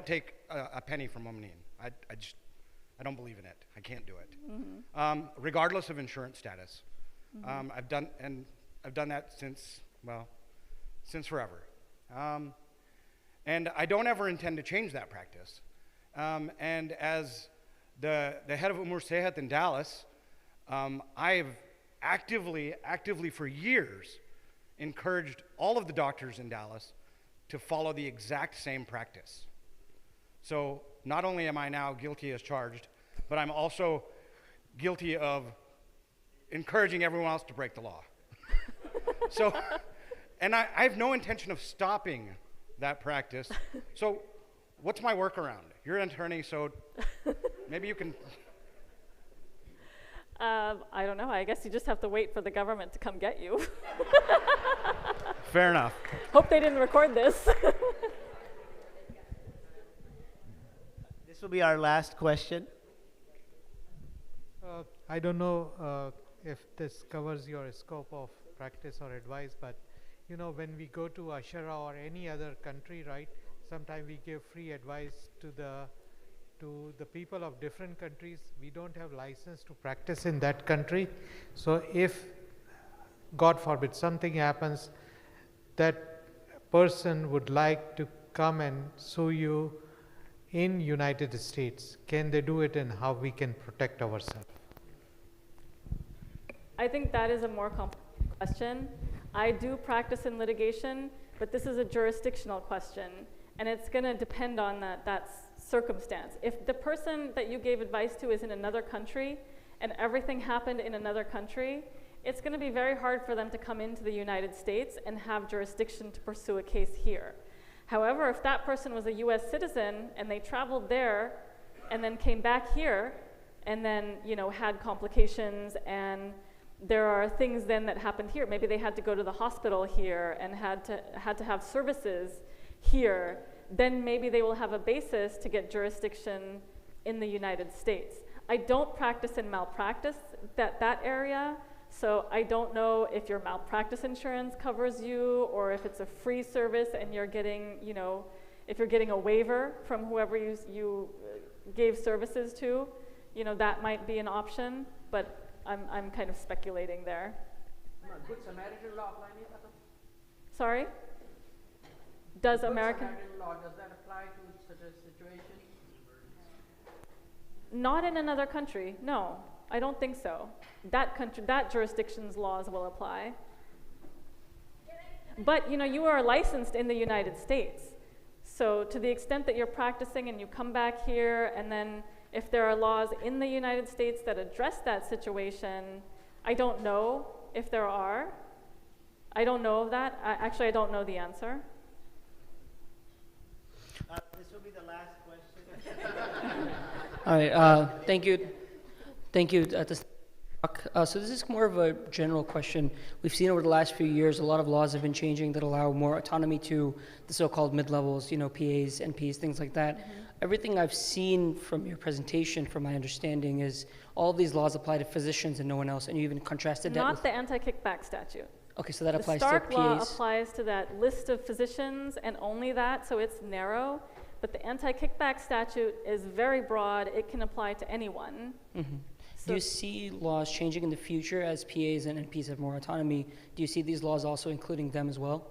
take a penny from Omnium. I don't believe in it. I can't do it, regardless of insurance status. I've done that since forever, and I don't ever intend to change that practice. And as the head of Umur Sehat in Dallas, I've actively for years encouraged all of the doctors in Dallas to follow the exact same practice. So not only am I now guilty as charged, but I'm also guilty of encouraging everyone else to break the law. So, and I have no intention of stopping that practice. So what's my workaround? You're an attorney, so maybe you can... I don't know. I guess you just have to wait for the government to come get you. Fair enough. Hope they didn't record this. This will be our last question. I don't know if this covers your scope of practice or advice, but when we go to Ashara or any other country, right, sometimes we give free advice to the people of different countries. We don't have license to practice in that country. So if, God forbid, something happens, that person would like to come and sue you in United States, can they do it, and how we can protect ourselves? I think that is a more complex question. I do practice in litigation, but this is a jurisdictional question, and it's going to depend on that circumstance. If the person that you gave advice to is in another country, and everything happened in another country, it's going to be very hard for them to come into the United States and have jurisdiction to pursue a case here. However, if that person was a US citizen and they traveled there and then came back here and then, you know, had complications, and there are things then that happened here. Maybe they had to go to the hospital here and had to have services here, then maybe they will have a basis to get jurisdiction in the United States. I don't practice in malpractice, that area, so I don't know if your malpractice insurance covers you or if it's a free service and you're getting, you know, if you're getting a waiver from whoever you gave services to, you know, that might be an option, but I'm kind of speculating there. Good Samaritan law apply? Sorry? Does Good American Samaritan law, does that apply to such a situation? Not in another country, no. I don't think so. That jurisdiction's laws will apply. But, you know, you are licensed in the United States. So to the extent that you're practicing and you come back here, and then if there are laws in the United States that address that situation, I don't know if there are. I don't know of that. Actually, I don't know the answer. This will be the last question. All right, thank you. Thank you. So this is more of a general question. We've seen over the last few years, a lot of laws have been changing that allow more autonomy to the so-called mid-levels, you know, PAs, NPs, things like that. Mm-hmm. Everything I've seen from your presentation, from my understanding, is all these laws apply to physicians and no one else, and you even contrasted that Not with... the Anti-Kickback Statute. Okay, so that applies to PAs. The Stark law PAs. applies to that list of physicians and only that, so it's narrow. But the Anti-Kickback Statute is very broad. It can apply to anyone. Mm-hmm. So do you see laws changing in the future as PAs and NPs have more autonomy? Do you see these laws also including them as well?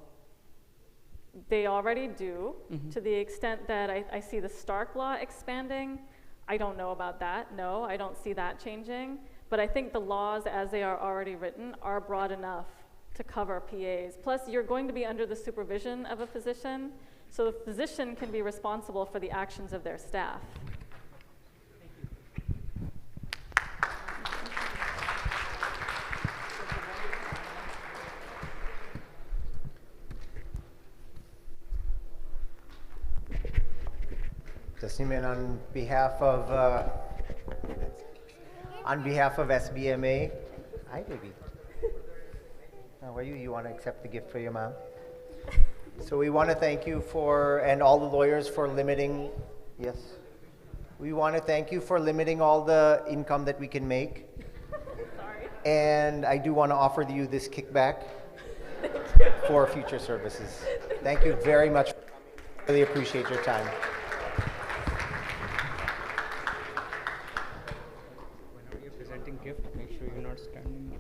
They already do. Mm-hmm. To the extent that I see the Stark law expanding, I don't know about that. No, I don't see that changing. But I think the laws as they are already written are broad enough to cover PAs. Plus, you're going to be under the supervision of a physician, so the physician can be responsible for the actions of their staff. Tasneem, and on behalf of SBMA, hi baby. How are you? You want to accept the gift for your mom? So we want to thank you and all the lawyers for limiting, yes. We want to thank you for limiting all the income that we can make. Sorry. And I do want to offer you this kickback for future services. Thank you very much. Really appreciate your time. Whenever you're presenting gift, make sure you're not standing.